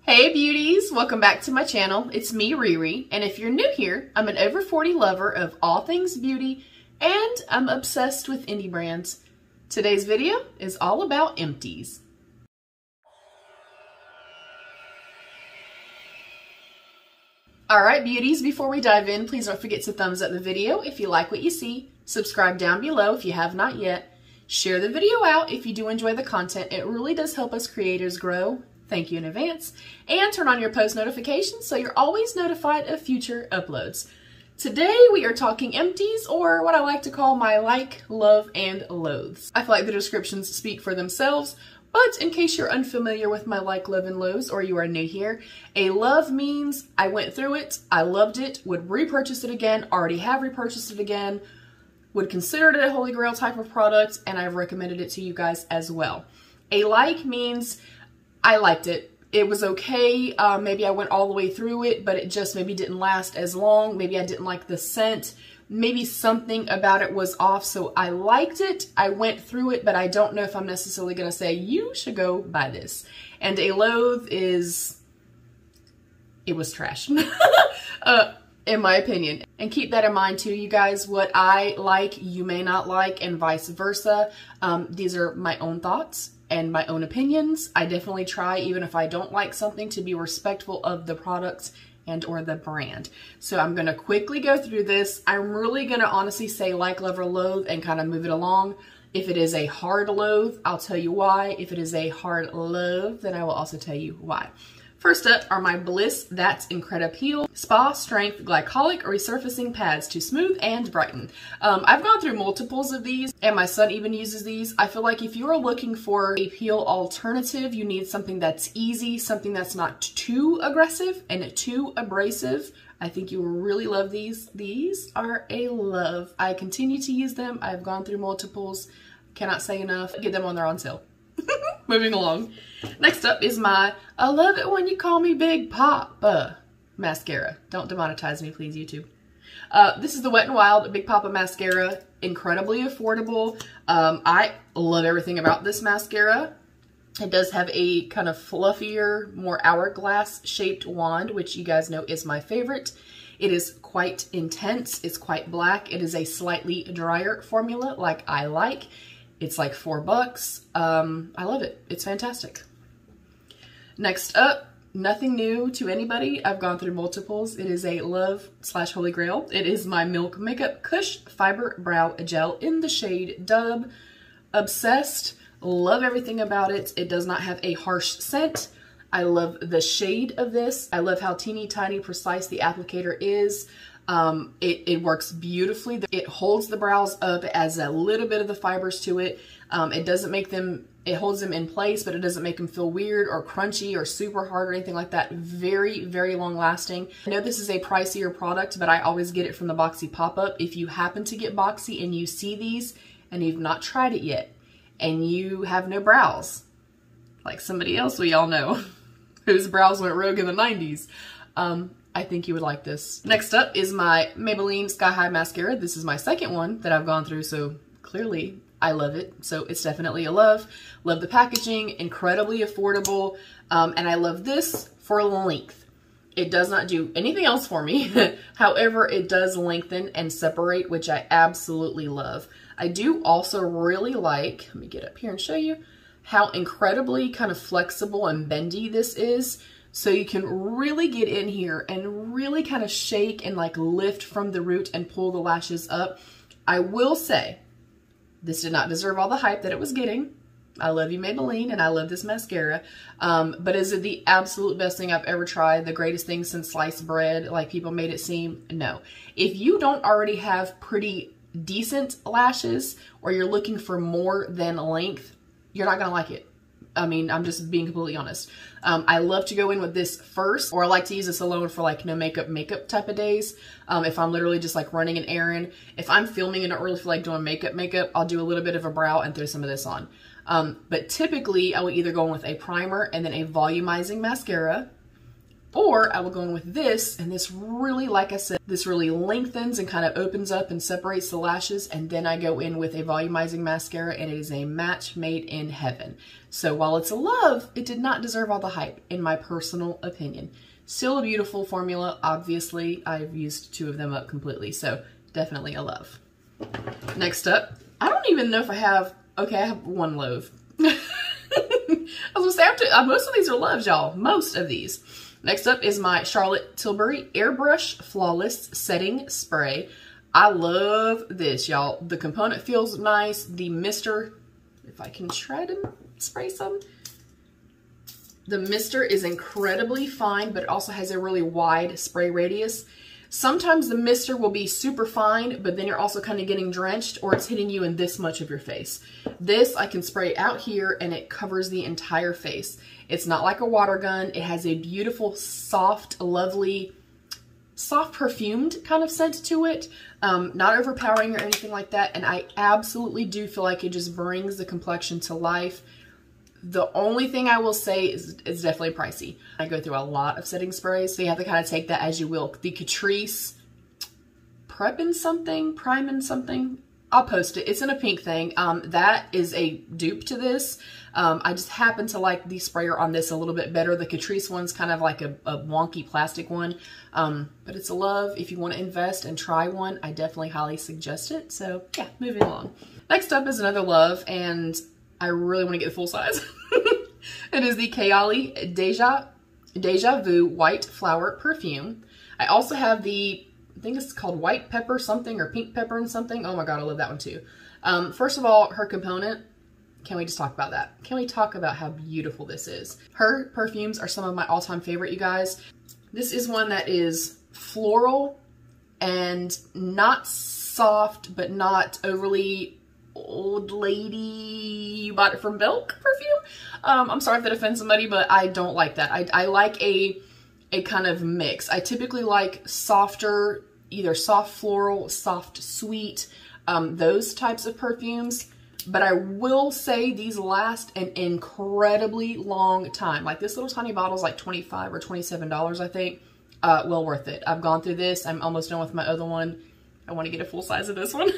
Hey beauties, welcome back to my channel. It's me, Riri, and if you're new here, I'm an over 40 lover of all things beauty, and I'm obsessed with indie brands. Today's video is all about Empties. Alright beauties, before we dive in, please don't forget to thumbs up the video if you like what you see, subscribe down below if you have not yet, share the video out if you do enjoy the content. It really does help us creators grow. Thank you in advance. And turn on your post notifications so you're always notified of future uploads. Today we are talking Empties, or what I like to call my like, love, and loathes. I feel like the descriptions speak for themselves, but in case you're unfamiliar with my like, love, and loathes, or you are new here, a love means I went through it, I loved it, would repurchase it again, already have repurchased it again, would consider it a holy grail type of product, and I've recommended it to you guys as well. A like means I liked it. It was okay. Maybe I went all the way through it, but it just maybe didn't last as long. Maybe I didn't like the scent. Maybe something about it was off, so I liked it. I went through it, but I don't know if I'm necessarily going to say, you should go buy this. And a loathe is, it was trash, in my opinion. And keep that in mind too, you guys. What I like, you may not like, and vice versa. These are my own thoughts and my own opinions. I definitely try, even if I don't like something, to be respectful of the product and or the brand. So I'm gonna quickly go through this. I'm really gonna honestly say like, love, or loathe and kind of move it along. If it is a hard loathe, I'll tell you why. If it is a hard love, then I will also tell you why. First up are my Bliss That's Incredi Peel Spa Strength Glycolic Resurfacing Pads to smooth and brighten. I've gone through multiples of these, and my son even uses these. I feel like if you are looking for a peel alternative, you need something that's easy, something that's not too aggressive and too abrasive. I think you will really love these. These are a love. I continue to use them. I've gone through multiples. Cannot say enough. Get them when they're on sale. Moving along. Next up is my I Love It When You Call Me Big Poppa mascara. Don't demonetize me, please, YouTube. This is the Wet n Wild Big Poppa mascara. Incredibly affordable. I love everything about this mascara. It does have a kind of fluffier, more hourglass shaped wand, which you guys know is my favorite. It is quite intense. It's quite black. It is a slightly drier formula like I like. It's like $4. I love it. It's fantastic. Next up, nothing new to anybody. I've gone through multiples. It is a love / holy grail. It is my Milk Makeup Kush Fiber Brow Gel in the shade Dub. Obsessed. Love everything about it. It does not have a harsh scent. I love the shade of this. I love how teeny tiny precise the applicator is. It works beautifully. It holds the brows up, it adds a little bit of the fibers to it. It doesn't make them, it holds them in place, but it doesn't make them feel weird or crunchy or super hard or anything like that. Very, very long lasting. I know this is a pricier product, but I always get it from the Boxy pop-up. If you happen to get Boxy and you see these and you've not tried it yet and you have no brows, like somebody else we all know whose brows went rogue in the 90s, I think you would like this. Next up is my Maybelline Sky High Mascara. This is my second one that I've gone through, so clearly I love it. So it's definitely a love. Love the packaging, incredibly affordable, and I love this for length. It does not do anything else for me. However, it does lengthen and separate, which I absolutely love. I do also really like, let me get up here and show you, how incredibly kind of flexible and bendy this is. So you can really get in here and really kind of shake and like lift from the root and pull the lashes up. I will say, this did not deserve all the hype that it was getting. I love you, Maybelline, and I love this mascara. But is it the absolute best thing I've ever tried? The greatest thing since sliced bread, like people made it seem? No. If you don't already have pretty decent lashes, or you're looking for more than length, you're not gonna like it. I mean, I'm just being completely honest. I love to go in with this first, or I like to use this alone for like no makeup type of days. If I'm literally just like running an errand. If I'm filming and don't really feel like doing makeup, I'll do a little bit of a brow and throw some of this on. But typically I will either go in with a primer and then a volumizing mascara, Or I will go in with this, and this really, like I said, this really lengthens and kind of opens up and separates the lashes. And then I go in with a volumizing mascara, and it is a match made in heaven. So while it's a love, it did not deserve all the hype, in my personal opinion. Still a beautiful formula. Obviously, I've used 2 of them up completely, so definitely a love. Next up, I don't even know if I have, okay, I have 1 Loathe. I was gonna say, most of these are loves, y'all. Most of these. Next up is my Charlotte Tilbury Airbrush Flawless Setting Spray. I love this, y'all. The component feels nice. The mister, if I can try to spray some. The mister is incredibly fine, but it also has a really wide spray radius. Sometimes the mister will be super fine, but then you're also kind of getting drenched, or it's hitting you in this much of your face. This I can spray out here and it covers the entire face. It's not like a water gun. It has a beautiful, soft, lovely, soft perfumed kind of scent to it. Not overpowering or anything like that. And I absolutely do feel like it just brings the complexion to life. The only thing I will say is it's definitely pricey. I go through a lot of setting sprays, so you have to kind of take that as you will. The Catrice Priming something. I'll post it. It's in a pink thing. That is a dupe to this. I just happen to like the sprayer on this a little bit better. The Catrice one's kind of like a wonky plastic one. But it's a love. If you want to invest and try one, I definitely highly suggest it. So yeah, moving along. Next up is another love, and I really want to get the full size. It is the Kayali Deja Vu White Flower Perfume. I also have the, I think it's called white pepper something or pink pepper and something. Oh my God, I love that one too. First of all, her component, can we just talk about that? Can we talk about how beautiful this is? Her perfumes are some of my all-time favorite, you guys. This is one that is floral and not soft, but not overly old lady, you bought it from Belk perfume. I'm sorry if that offends somebody, but I don't like that. I like a kind of mix. I typically like softer, either soft floral, soft sweet, those types of perfumes. But I will say these last an incredibly long time. Like this little tiny bottle is like $25 or $27, I think. Well worth it. I've gone through this. I'm almost done with my other one. I want to get a full size of this one.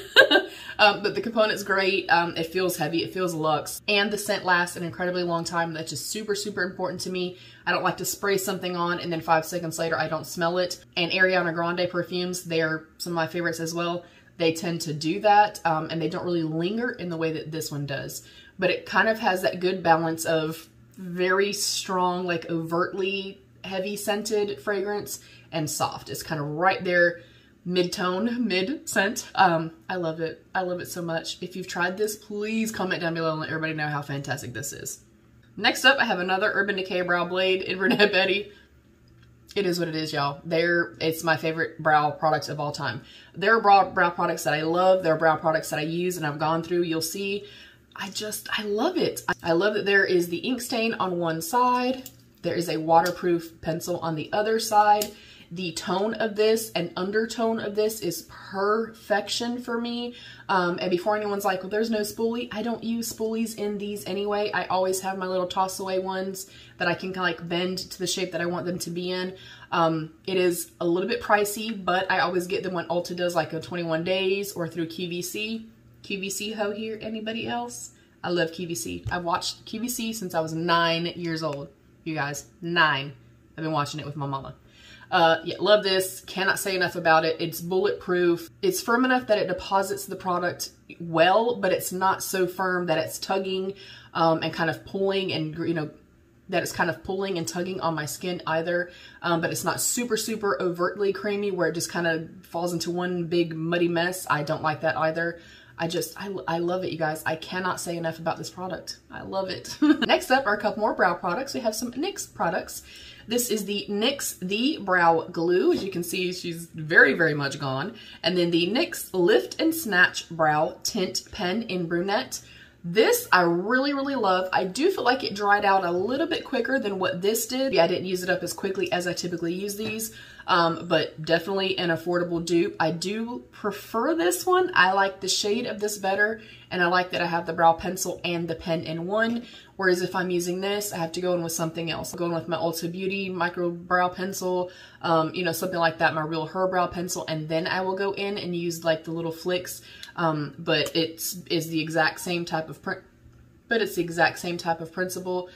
But the component's great. It feels heavy. It feels luxe. And the scent lasts an incredibly long time. That's just super, super important to me. I don't like to spray something on and then 5 seconds later I don't smell it. And Ariana Grande perfumes, they're some of my favorites as well. They tend to do that, and they don't really linger in the way that this one does. But it kind of has that good balance of very strong, like overtly heavy scented fragrance and soft. It's kind of right there, mid-tone, mid-scent. I love it. I love it so much. If you've tried this, please comment down below and let everybody know how fantastic this is. Next up, I have another Urban Decay Brow Blade in Brunette Betty. It is what it is, y'all. It's my favorite brow products of all time. There are brow products that I love. There are brow products that I use and I've gone through. You'll see. I love it. I love that there is the ink stain on one side. There is a waterproof pencil on the other side. The tone of this and undertone of this is perfection for me. And before anyone's like, well, there's no spoolie, I don't use spoolies in these anyway. I always have my little toss away ones that I can kind of like bend to the shape that I want them to be in. It is a little bit pricey, but I always get them when Ulta does like a 21 days or through QVC. QVC ho here, anybody else? I love QVC. I've watched QVC since I was 9 years old. You guys, 9. I've been watching it with my mama. Yeah, love this. Cannot say enough about it. It's bulletproof. It's firm enough that it deposits the product well, but it's not so firm that it's tugging and kind of pulling and, you know, that it's kind of pulling and tugging on my skin either. But it's not super, super overtly creamy where it just kind of falls into one big muddy mess. I don't like that either. I love it, you guys. I cannot say enough about this product. I love it. Next up are a couple more brow products. We have some NYX products. This is the Nyx the Brow Glue. As you can see, she's very, very much gone. And then the NYX Lift and Snatch Brow Tint Pen in Brunette. This I really, really love. I do feel like it dried out a little bit quicker than what this did. Yeah, I didn't use it up as quickly as I typically use these, but definitely an affordable dupe. I do prefer this one. I like the shade of this better, and I like that I have the brow pencil and the pen in one, whereas if I'm using this, I have to go in with something else. I'm going with my Ulta Beauty micro brow pencil, you know, something like that, my real Her brow pencil, and then I will go in and use like the little flicks. But is the exact same type of print, but it's the exact same type of principle,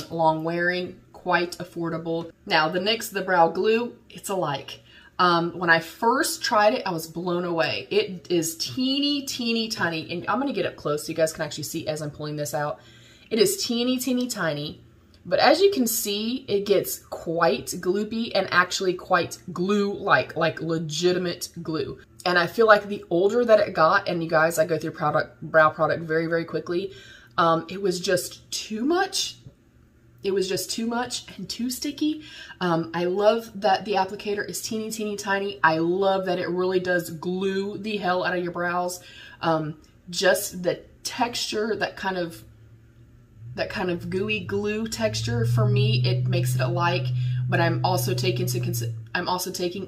long wearing, quite affordable. Now the NYX the Brow Glue, it's alike. When I first tried it, I was blown away. It is teeny, teeny, tiny, and I'm gonna get up close so you guys can actually see as I'm pulling this out. It is teeny, teeny, tiny, but as you can see, it gets quite gloopy and actually quite glue-like, like legitimate glue. And I feel like the older that it got, and you guys, I go through brow product very, very quickly, it was just too much. It was just too much and too sticky. I love that the applicator is teeny, teeny, tiny. I love that it really does glue the hell out of your brows. Just the texture, that kind of gooey glue texture, for me, it makes it a like. But I'm also taking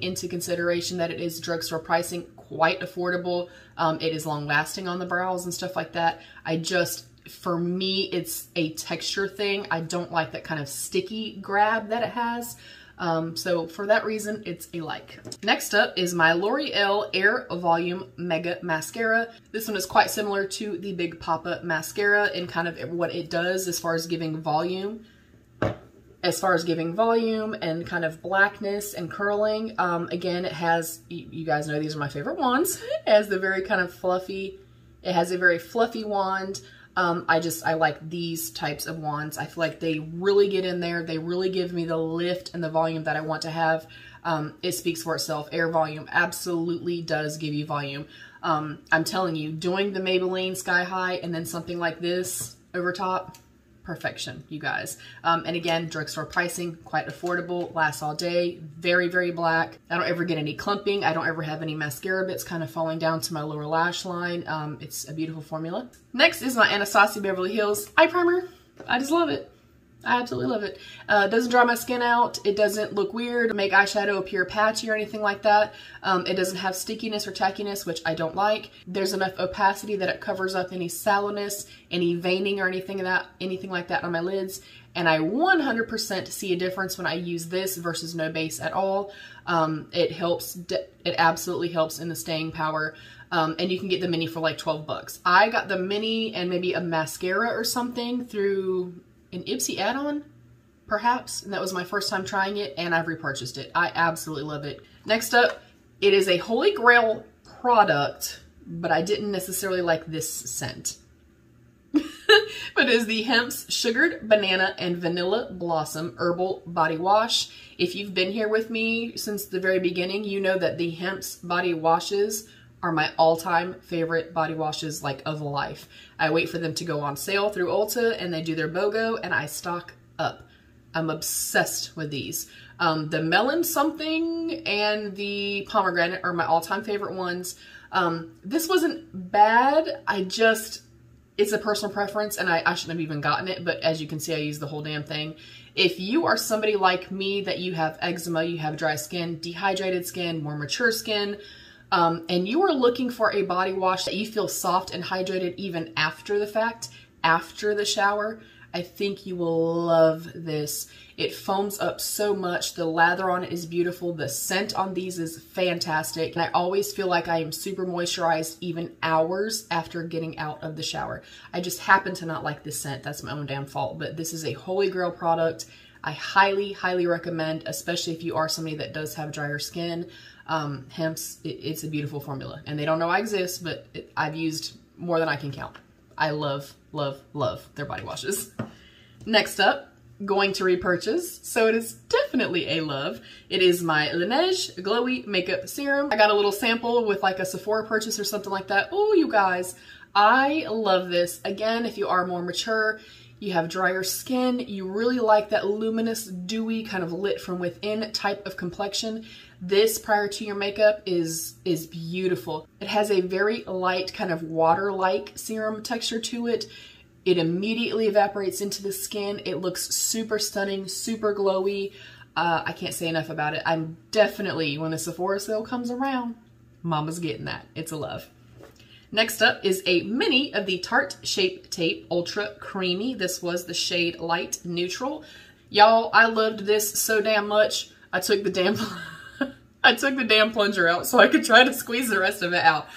into consideration that it is drugstore pricing, quite affordable. It is long lasting on the brows and stuff like that. For me, it's a texture thing. I don't like that kind of sticky grab that it has. So for that reason, it's a like. Next up is my L'Oreal Air Volume Mega Mascara. This one is quite similar to the Big Poppa mascara in kind of what it does as far as giving volume. And kind of blackness and curling. Again, it has, you guys know these are my favorite wands. It has the very kind of fluffy, it has a very fluffy wand. I like these types of wands. I feel like they really get in there. They really give me the lift and the volume that I want to have. It speaks for itself. Air Volume absolutely does give you volume. I'm telling you, doing the Maybelline Sky High and then something like this over top, perfection, you guys. And again, drugstore pricing, quite affordable, lasts all day, very, very black. I don't ever get any clumping. I don't ever have any mascara bits kind of falling down to my lower lash line. It's a beautiful formula. Next is my Anastasia Beverly Hills eye primer. I just love it. I absolutely love it. It doesn't dry my skin out. It doesn't look weird, make eyeshadow appear patchy or anything like that. It doesn't have stickiness or tackiness, which I don't like. There's enough opacity that it covers up any sallowness, any veining or anything like that on my lids. And I 100% see a difference when I use this versus no base at all. It helps. It absolutely helps in the staying power. And you can get the mini for like 12 bucks. I got the mini and maybe a mascara or something through an Ipsy add-on, perhaps, and that was my first time trying it, and I've repurchased it. I absolutely love it. Next up, it is a Holy Grail product, but I didn't necessarily like this scent. But it is the Hempz Sugared Banana and Vanilla Blossom Herbal Body Wash. If you've been here with me since the very beginning, you know that the Hempz body washes are my all-time favorite body washes, like, of life. I wait for them to go on sale through Ulta, and they do their BOGO, and I stock up. I'm obsessed with these. The melon something and the pomegranate are my all-time favorite ones. This wasn't bad. It's a personal preference, and I shouldn't have even gotten it, but as you can see, I use the whole damn thing. If you are somebody like me, that you have eczema, you have dry skin, dehydrated skin, more mature skin, and you are looking for a body wash that you feel soft and hydrated even after the fact, after the shower, I think you will love this. It foams up so much. The lather on it is beautiful. The scent on these is fantastic. And I always feel like I am super moisturized even hours after getting out of the shower. I just happen to not like this scent. That's my own damn fault. But this is a Holy Grail product. I highly, highly recommend, especially if you are somebody that does have drier skin. Hempz, it's a beautiful formula. And they don't know I exist, but I've used more than I can count. I love, love, love their body washes. Next up, going to repurchase, so it is definitely a love. It is my Laneige Glowy Makeup Serum. I got a little sample with like a Sephora purchase or something like that. Oh, you guys, I love this. Again, if you are more mature, you have drier skin, you really like that luminous, dewy, kind of lit from within type of complexion, this prior to your makeup is beautiful. It has a very light kind of water-like serum texture to it. It immediately evaporates into the skin. It looks super stunning, super glowy. I can't say enough about it. I'm definitely, when the Sephora sale comes around, mama's getting that. It's a love. Next up is a mini of the Tarte Shape Tape Ultra Creamy. This was the shade Light Neutral. Y'all, I loved this so damn much. I took the damn plunger out so I could try to squeeze the rest of it out.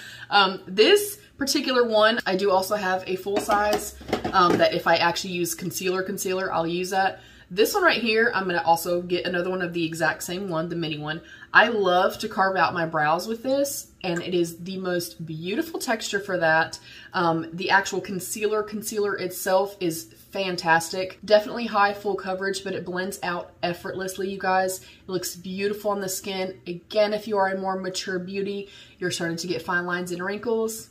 This particular one, I do also have a full size that if I actually use concealer, I'll use that. This one right here, I'm going to also get another one of the exact same one, the mini one. I love to carve out my brows with this, and it is the most beautiful texture for that. The actual concealer itself is fantastic. Definitely high full coverage, but it blends out effortlessly, you guys. It looks beautiful on the skin. Again, if you are a more mature beauty, you're starting to get fine lines and wrinkles.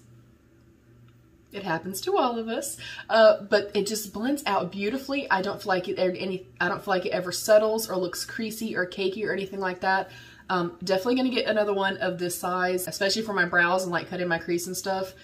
It happens to all of us, but it just blends out beautifully. I don't feel like it ever settles or looks creasy or cakey or anything like that. Definitely gonna get another one of this size, especially for my brows and like cutting my crease and stuff.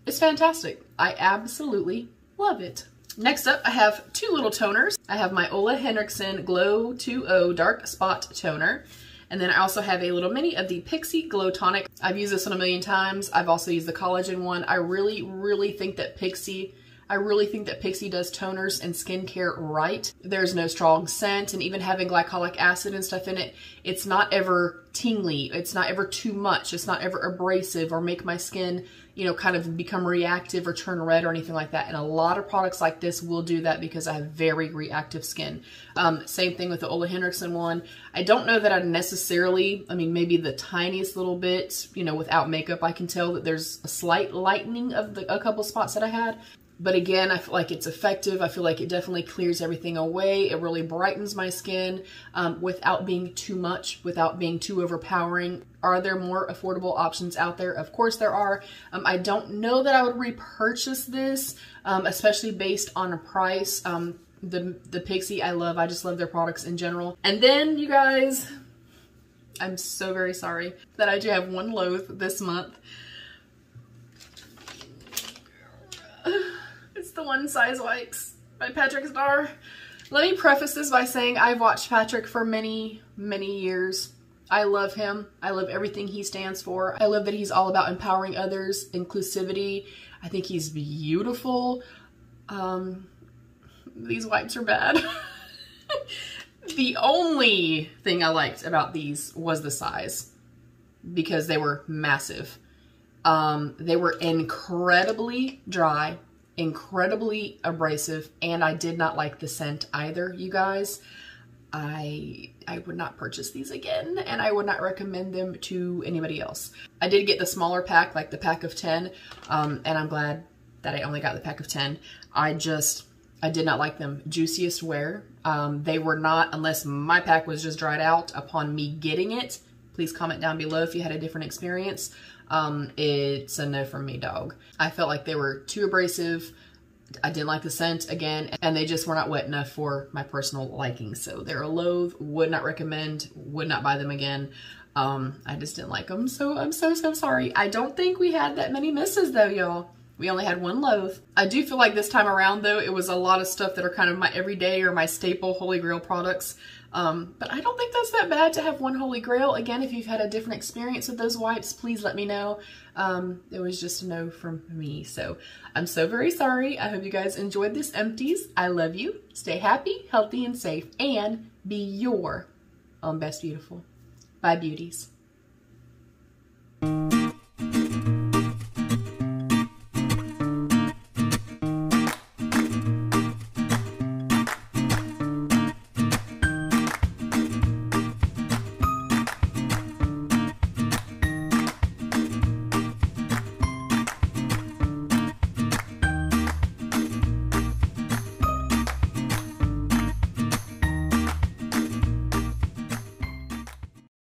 It's fantastic. I absolutely love it. Next up, I have two little toners. I have my Ole Henrickson Glow 2.0 Dark Spot Toner. And then I also have a little mini of the Pixi Glow Tonic. I've used this one a million times. I've also used the collagen one. I really think that Pixi does toners and skincare right. There's no strong scent, and even having glycolic acid and stuff in it, it's not ever tingly. It's not ever too much. It's not ever abrasive or make my skin, you know, kind of become reactive or turn red or anything like that. And a lot of products like this will do that because I have very reactive skin. Same thing with the Ole Henrickson one. I don't know that I necessarily, I mean, maybe the tiniest little bit, you know, without makeup, I can tell that there's a slight lightening of a couple spots that I had. But again, I feel like it's effective. I feel like it definitely clears everything away. It really brightens my skin without being too much, without being too overpowering. Are there more affordable options out there? Of course there are. I don't know that I would repurchase this, especially based on a price. The Pixi I love. I just love their products in general. And then, you guys, I'm so very sorry that I do have one Loathe this month. It's the One Size Wipes by Patrick Starr. Let me preface this by saying I've watched Patrick for many, many years. I love him. I love everything he stands for. I love that he's all about empowering others, inclusivity. I think he's beautiful. These wipes are bad. The only thing I liked about these was the size, because they were massive. They were incredibly dry, incredibly abrasive, and I did not like the scent either, you guys. I would not purchase these again, and I would not recommend them to anybody else. I did get the smaller pack, like the pack of 10, and I'm glad that I only got the pack of 10. I did not like them. Juiciest wear. They were not, unless my pack was just dried out upon me getting it. Please comment down below if you had a different experience. It's a no from me, dog. I felt like they were too abrasive. I didn't like the scent again, and they just were not wet enough for my personal liking. So they're a Loathe, would not recommend, would not buy them again. I just didn't like them, so I'm so sorry. I don't think we had that many misses though, y'all. We only had one Loathe. I do feel like this time around though, it was a lot of stuff that are kind of my everyday or my staple Holy Grail products. But I don't think that's that bad to have one Holy Grail. Again, if you've had a different experience with those wipes, please let me know. It was just a no from me. So I'm so very sorry. I hope you guys enjoyed this Empties. I love you. Stay happy, healthy, and safe, and be your own best beautiful. Bye, beauties.